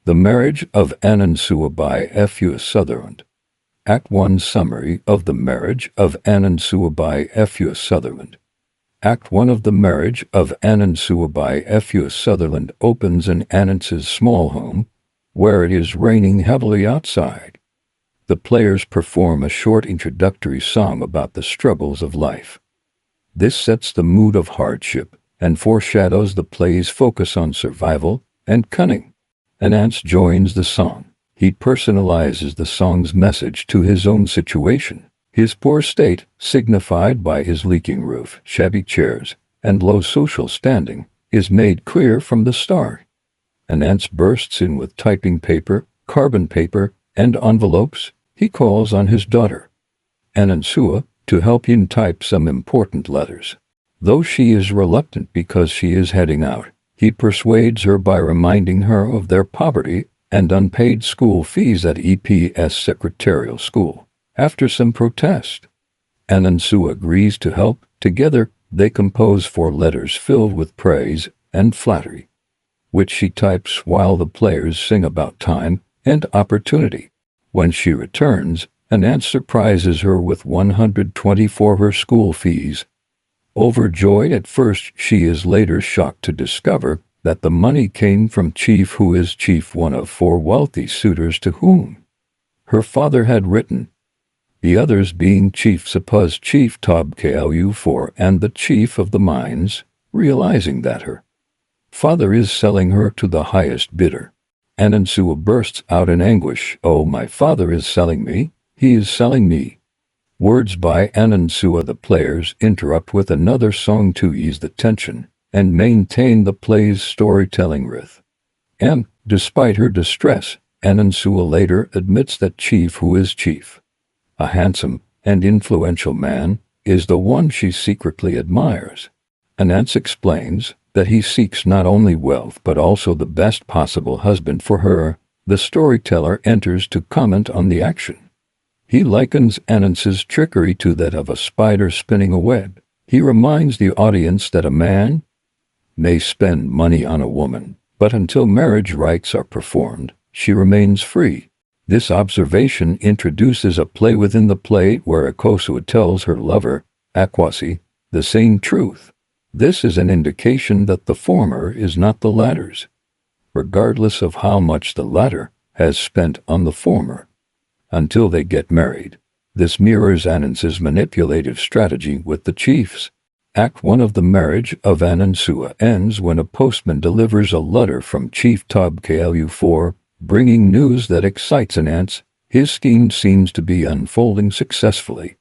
The Marriage of Anansewa by Efua Sutherland. Act 1 Summary of the Marriage of Anansewa by Efua Sutherland. Act 1 of The Marriage of Anansewa by Efua Sutherland opens in Ananse's small home, where it is raining heavily outside. The players perform a short introductory song about the struggles of life. This sets the mood of hardship and foreshadows the play's focus on survival and cunning. Ananse joins the song. He personalizes the song's message to his own situation. His poor state, signified by his leaking roof, shabby chairs, and low social standing, is made clear from the start. Ananse bursts in with typing paper, carbon paper, and envelopes. He calls on his daughter, Anansewa, to help him type some important letters. Though she is reluctant because she is heading out, he persuades her by reminding her of their poverty and unpaid school fees at EPS Secretarial School. After some protest, Anansewa agrees to help. Together, they compose 4 letters filled with praise and flattery, which she types while the players sing about time and opportunity. When she returns, Ananse surprises her with 120 for her school fees. Overjoyed at first, she is later shocked to discover that the money came from Chief, who is chief one of 4 wealthy suitors to whom her father had written, the others being Chief Sapa's Chief Tobkalu 4 and the Chief of the Mines. Realizing that her father is selling her to the highest bidder, Anansewa bursts out in anguish, "Oh, my father is selling me! He is selling me!" Words by Anansewa. The players interrupt with another song to ease the tension and maintain the play's storytelling rhythm. Despite her distress, Anansewa later admits that Chief, who is chief, a handsome and influential man, is the one she secretly admires. Ananse explains that he seeks not only wealth but also the best possible husband for her. The storyteller enters to comment on the action. He likens Ananse's trickery to that of a spider spinning a web. He reminds the audience that a man may spend money on a woman, but until marriage rites are performed, she remains free. This observation introduces a play within the play where Anansewa tells her lover, Efua, the same truth. This is an indication that the former is not the latter's, regardless of how much the latter has spent on the former, until they get married. This mirrors Ananse's manipulative strategy with the chiefs. Act 1 of The Marriage of Anansewa ends when a postman delivers a letter from Chief Tobkalu 4, bringing news that excites Ananse. His scheme seems to be unfolding successfully.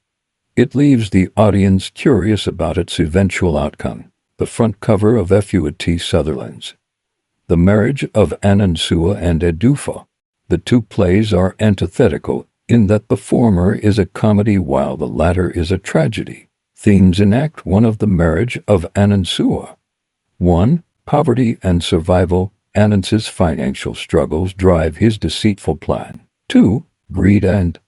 It leaves the audience curious about its eventual outcome. The front cover of Efua T. Sutherland's The Marriage of Anansewa and Edufa. The 2 plays are antithetical in that the former is a comedy while the latter is a tragedy. Themes in Act 1 of The Marriage of Anansewa. 1. Poverty and survival. Ananse's financial struggles drive his deceitful plan. 2. Greed and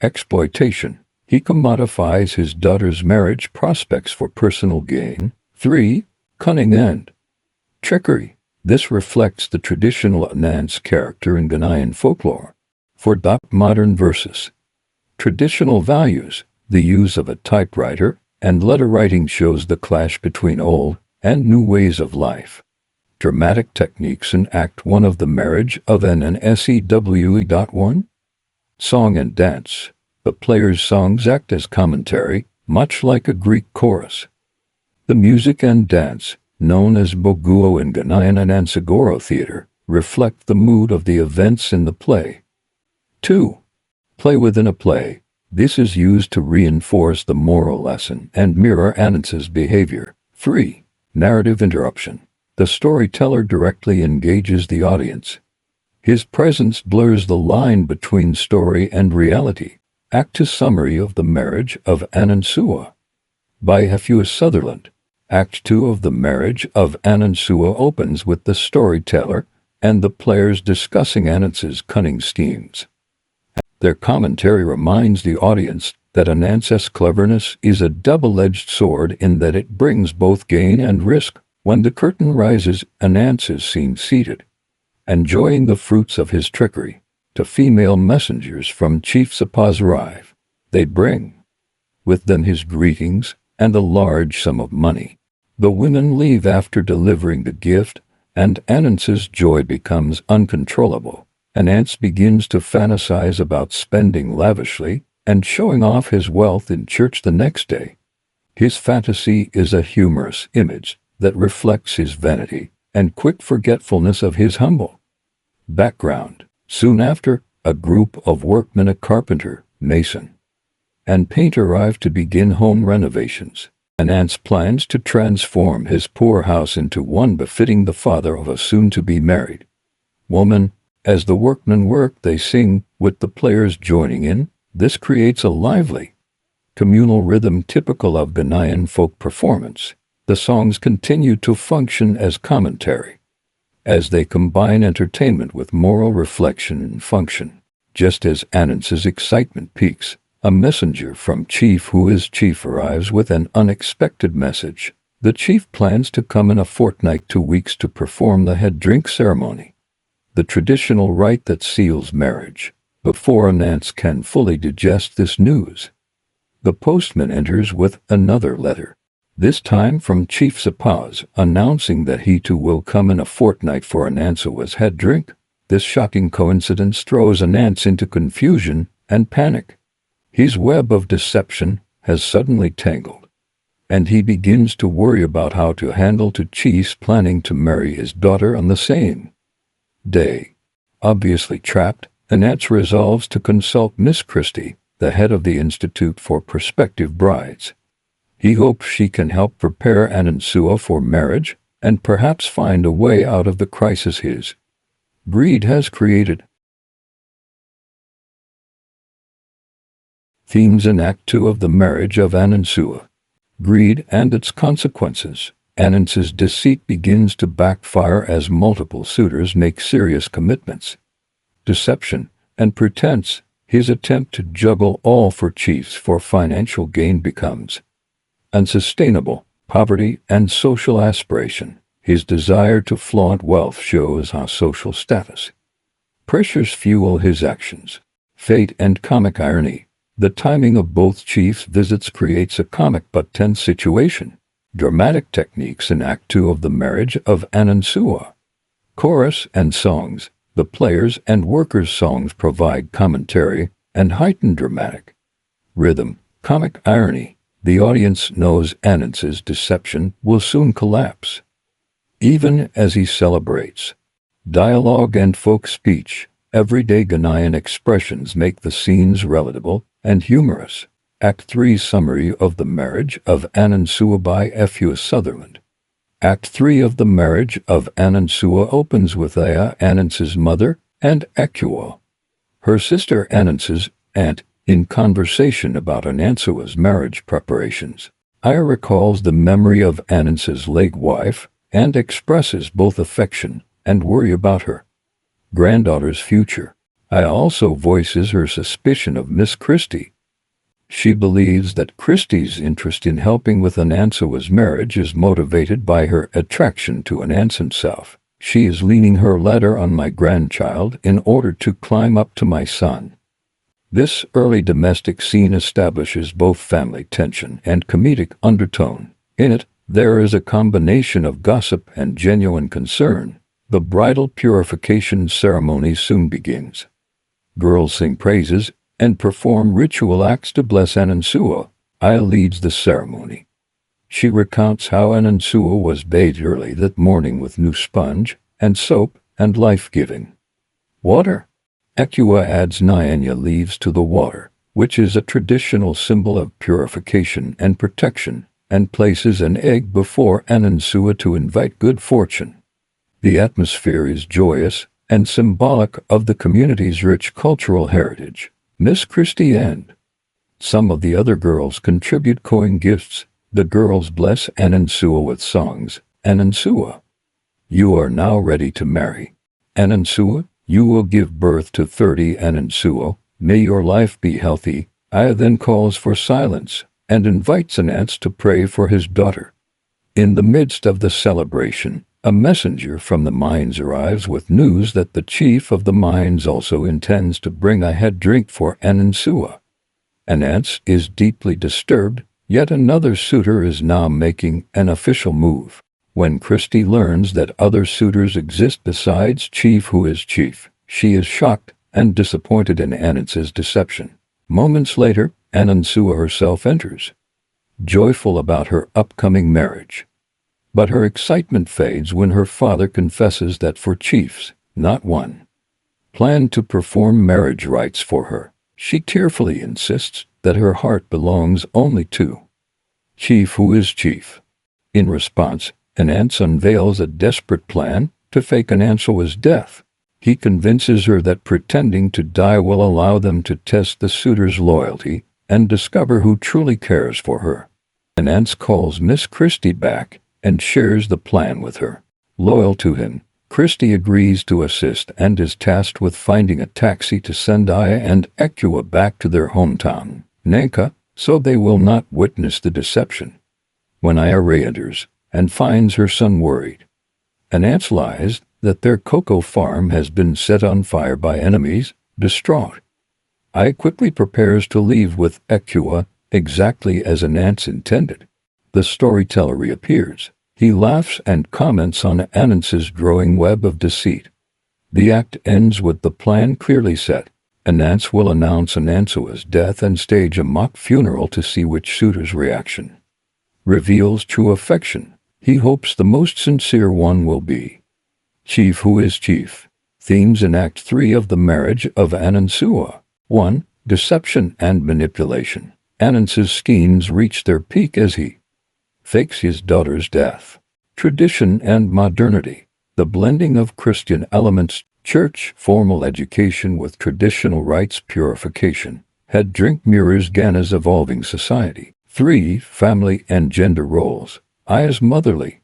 exploitation. He commodifies his daughter's marriage prospects for personal gain. 3. Cunning and trickery. This reflects the traditional Ananse character in Ghanaian folklore. 4. Modern versus traditional values. The use of a typewriter and letter writing shows the clash between old and new ways of life. Dramatic techniques in Act 1 of The Marriage of Anansewa. 1. Song and dance. The players' songs act as commentary, much like a Greek chorus. The music and dance, known as boguo in Ghanaian and Ansegoro theater, reflect the mood of the events in the play. 2. Play within a play. This is used to reinforce the moral lesson and mirror Ananse's behavior. 3. Narrative interruption. The storyteller directly engages the audience. His presence blurs the line between story and reality. Act 2 Summary of The Marriage of Anansewa by Efua Sutherland. Act 2 of The Marriage of Anansewa opens with the storyteller and the players discussing Ananse's cunning schemes. Their commentary reminds the audience that Ananse's cleverness is a double-edged sword in that it brings both gain and risk. When the curtain rises, Ananse is seen seated enjoying the fruits of his trickery. To female messengers from Chief Sepa's arrive. They bring with them his greetings and a large sum of money. The women leave after delivering the gift, and Ananse's joy becomes uncontrollable. Ananse begins to fantasize about spending lavishly and showing off his wealth in church the next day. His fantasy is a humorous image that reflects his vanity and quick forgetfulness of his humble background. Soon after, a group of workmen, a carpenter, mason, and painter arrive to begin home renovations. Ananse plans to transform his poor house into one befitting the father of a soon-to-be married woman. As the workmen work, they sing, with the players joining in. This creates a lively, communal rhythm typical of Ghanaian folk performance. The songs continue to function as commentary, as they combine entertainment with moral reflection and function. Just as Ananse's excitement peaks, a messenger from Chief who is chief arrives with an unexpected message. The chief plans to come in a fortnight, 2 weeks, to perform the head drink ceremony, the traditional rite that seals marriage. Before Ananse can fully digest this news, the postman enters with another letter, this time from Chief Sepa's, announcing that he too will come in a fortnight for Anansewa's head drink. This shocking coincidence throws Ananse into confusion and panic. His web of deception has suddenly tangled, and he begins to worry about how to handle the chief's planning to marry his daughter on the same day. Obviously trapped, Ananse resolves to consult Miss Christie, the head of the Institute for Prospective Brides. He hopes she can help prepare Anansewa for marriage and perhaps find a way out of the crisis his greed has created. Themes in Act 2 of the Marriage of Anansewa. Greed and its consequences. Ananse's deceit begins to backfire as multiple suitors make serious commitments. Deception and pretense. His attempt to juggle all for chiefs for financial gain becomes unsustainable. Poverty and social aspiration. His desire to flaunt wealth shows how social status pressures fuel his actions. Fate and comic irony. The timing of both chiefs' visits creates a comic but tense situation. Dramatic techniques in Act 2 of the Marriage of Anansewa. Chorus and songs. The players' and workers' songs provide commentary and heighten dramatic rhythm. Comic irony. The audience knows Ananse's deception will soon collapse, even as he celebrates. Dialogue and folk speech. Everyday Ghanaian expressions make the scenes relatable and humorous. Act 3 Summary of the Marriage of Anansewa by Efua Sutherland. Act 3 of the Marriage of Anansewa opens with Aya, Ananse's mother, and Efua, her sister Ananse's aunt, in conversation about Anansewa's marriage preparations. Aya recalls the memory of Ananse's late wife and expresses both affection and worry about her granddaughter's future. Aya also voices her suspicion of Miss Christie. She believes that Christie's interest in helping with Anansewa's marriage is motivated by her attraction to Ananse himself. She is leaning her ladder on my grandchild in order to climb up to my son. This early domestic scene establishes both family tension and comedic undertone. In it, there is a combination of gossip and genuine concern. The bridal purification ceremony soon begins. Girls sing praises and perform ritual acts to bless Anansewa. Aya leads the ceremony. She recounts how Anansewa was bathed early that morning with new sponge and soap and life-giving water. Efua adds nyanya leaves to the water, which is a traditional symbol of purification and protection, and places an egg before Anansewa to invite good fortune. The atmosphere is joyous and symbolic of the community's rich cultural heritage. Miss Christie and some of the other girls contribute coin gifts. The girls bless Anansewa with songs. Anansewa, you are now ready to marry. Anansewa, you will give birth to 30. Anansewa, may your life be healthy. Aya then calls for silence and invites Ananse to pray for his daughter. In the midst of the celebration, A messenger from the mines arrives with news that the chief of the mines also intends to bring a head drink for Anansewa. Ananse is deeply disturbed. Yet another suitor is now making an official move. When Christie learns that other suitors exist besides Chief who is chief, she is shocked and disappointed in Ananse's deception. Moments later, Anansewa herself enters, joyful about her upcoming marriage. But her excitement fades when her father confesses that for chiefs, not one, planned to perform marriage rites for her. She tearfully insists that her heart belongs only to Chief who is chief. In response, Ananse unveils a desperate plan to fake Anansewa's death. He convinces her that pretending to die will allow them to test the suitor's loyalty and discover who truly cares for her. Ananse calls Miss Christie back and shares the plan with her. Loyal to him, Christie agrees to assist and is tasked with finding a taxi to send Aya and Efua back to their hometown, Nanka, so they will not witness the deception. When Aya re-enters and finds her son worried, Ananse lies that their cocoa farm has been set on fire by enemies. Distraught, Aya quickly prepares to leave with Efua, exactly as Ananse intended. The storyteller reappears. He laughs and comments on Ananse's growing web of deceit. The act ends with the plan clearly set. Ananse will announce Anansewa's death and stage a mock funeral to see which suitor's reaction reveals true affection. He hopes the most sincere one will be Chief who is chief. Themes in Act 3 of the Marriage of Anansewa. 1. Deception and manipulation. Ananse's schemes reach their peak as he fakes his daughter's death. Tradition and modernity. The blending of Christian elements, church, formal education with traditional rites, purification, head drink mirrors Ghana's evolving society. 3. Family and gender roles. Aya's motherly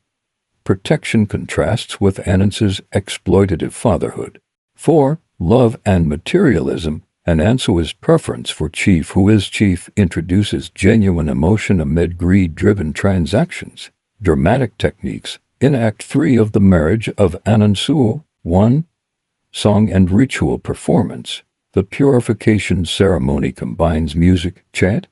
protection contrasts with Ananse's exploitative fatherhood. 4. Love and materialism. Anansewa's preference for chief who is chief introduces genuine emotion amid greed-driven transactions. Dramatic techniques. In Act 3 of the Marriage of Anansewa. 1. Song and ritual performance. The purification ceremony combines music, chant,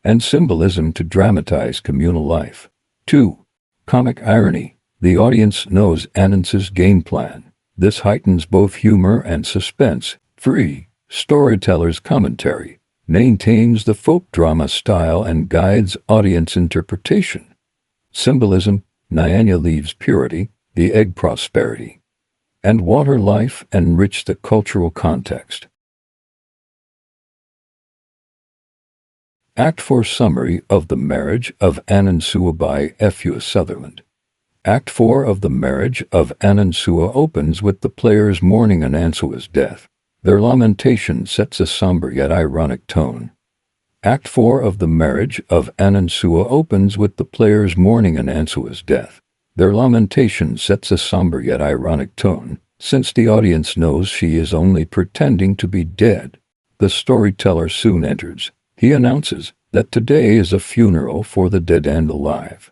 and symbolism to dramatize communal life. 2. Comic irony. The audience knows Ananse's game plan. This heightens both humor and suspense. 3. Storyteller's commentary. Maintains the folk drama style and guides audience interpretation. Symbolism. Nyanya leaves purity, the egg prosperity, and water life enrich the cultural context. Act 4 Summary of the Marriage of Anansewa by Efua Sutherland. Act 4 of the Marriage of Anansewa opens with the players mourning Anansewa's death. Their lamentation sets a somber yet ironic tone. Act 4 of the Marriage of Anansewa opens with the players mourning Anansewa's death. Their lamentation sets a somber yet ironic tone, since the audience knows she is only pretending to be dead. The storyteller soon enters. He announces that today is a funeral for the dead and alive.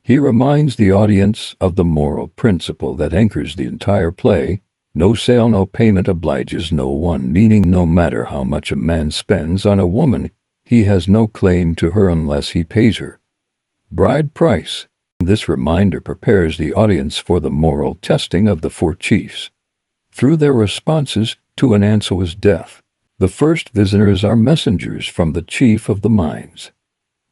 He reminds the audience of the moral principle that anchors the entire play. No sale, no payment obliges no one, meaning no matter how much a man spends on a woman, he has no claim to her unless he pays her bride price. This reminder prepares the audience for the moral testing of the four chiefs. Through their responses to Anansewa's death, the first visitors are messengers from the chief of the mines.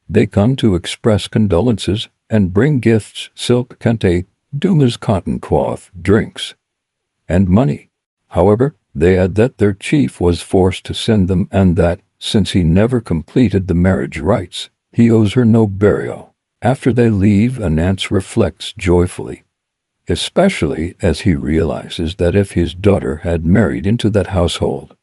They come to express condolences and bring gifts: silk, kente, dumas, cotton cloth, drinks, and money. However, they add that their chief was forced to send them and that, since he never completed the marriage rites, he owes her no burial. After they leave, Ananse reflects joyfully, especially as he realizes that if his daughter had married into that household,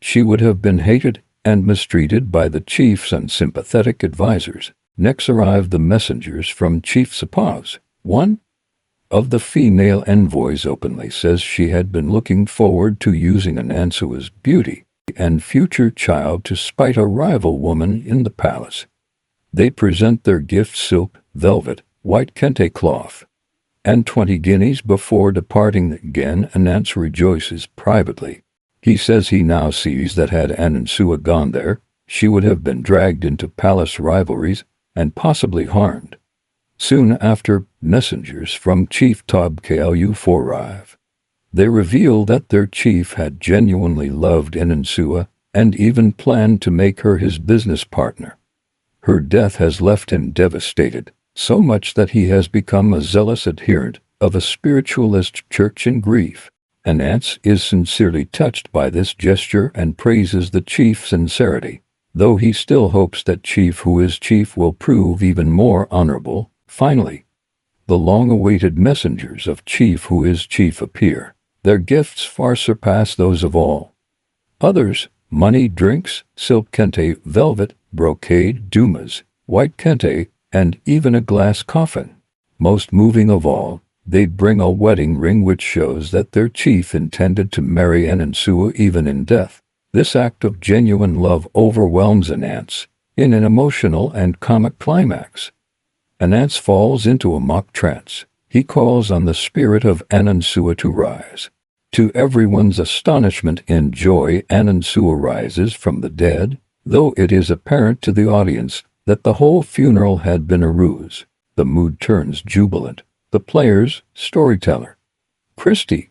she would have been hated and mistreated by the chief's unsympathetic advisors. Next arrived the messengers from Chief Sapaz. One of the female envoys openly says she had been looking forward to using Anansewa's beauty and future child to spite a rival woman in the palace. They present their gifts: silk, velvet, white kente cloth, and 20 guineas before departing. Again, Ananse rejoices privately. He says he now sees that had Anansewa gone there, she would have been dragged into palace rivalries and possibly harmed. Soon after, messengers from Chief Tobkau arrive. They reveal that their chief had genuinely loved Anansewa and even planned to make her his business partner. Her death has left him devastated, so much that he has become a zealous adherent of a spiritualist church in grief. Ananse is sincerely touched by this gesture and praises the chief's sincerity, though he still hopes that Chief who is chief will prove even more honorable. Finally, the long-awaited messengers of Chief who is chief appear. Their gifts far surpass those of all others: money, drinks, silk kente, velvet, brocade, dumas, white kente, and even a glass coffin. Most moving of all, they bring a wedding ring which shows that their chief intended to marry Anansewa even in death. This act of genuine love overwhelms Ananse in an emotional and comic climax. Ananse falls into a mock trance. He calls on the spirit of Anansewa to rise. To everyone's astonishment and joy, Anansewa rises from the dead, though it is apparent to the audience that the whole funeral had been a ruse. The mood turns jubilant. The players, storyteller, Christie,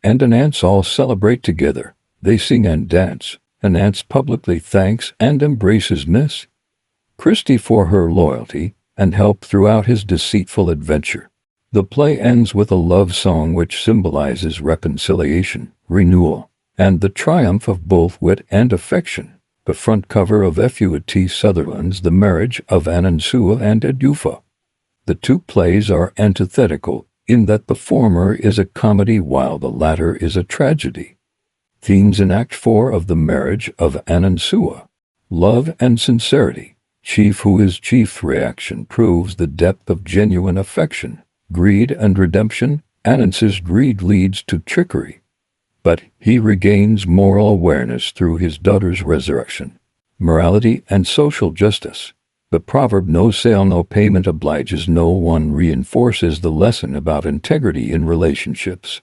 and Ananse all celebrate together. They sing and dance. Ananse publicly thanks and embraces Miss Christie for her loyalty and help throughout his deceitful adventure. The play ends with a love song which symbolizes reconciliation, renewal, and the triumph of both wit and affection. The front cover of Efua T. Sutherland's The Marriage of Anansewa and Efua. The two plays are antithetical in that the former is a comedy while the latter is a tragedy. Themes in Act 4 of The Marriage of Anansewa: love and sincerity. Chief who is chief reaction proves the depth of genuine affection. Greed and redemption. Ananse's greed leads to trickery, but he regains moral awareness through his daughter's resurrection. Morality and social justice. The proverb "no sale, no payment" obliges no one reinforces the lesson about integrity in relationships.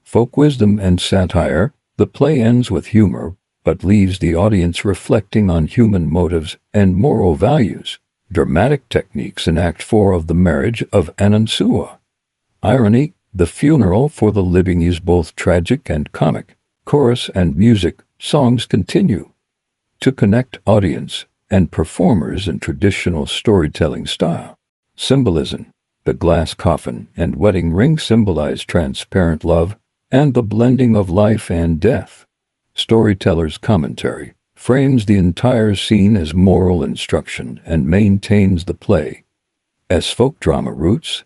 Folk wisdom and satire. The play ends with humor, but leaves the audience reflecting on human motives and moral values. Dramatic techniques in Act 4 of The Marriage of Anansewa. Irony. The funeral for the living is both tragic and comic. Chorus and music. Songs continue to connect audience and performers in traditional storytelling style. Symbolism. The glass coffin and wedding ring symbolize transparent love and the blending of life and death. Storyteller's commentary frames the entire scene as moral instruction and maintains the play as folk drama roots.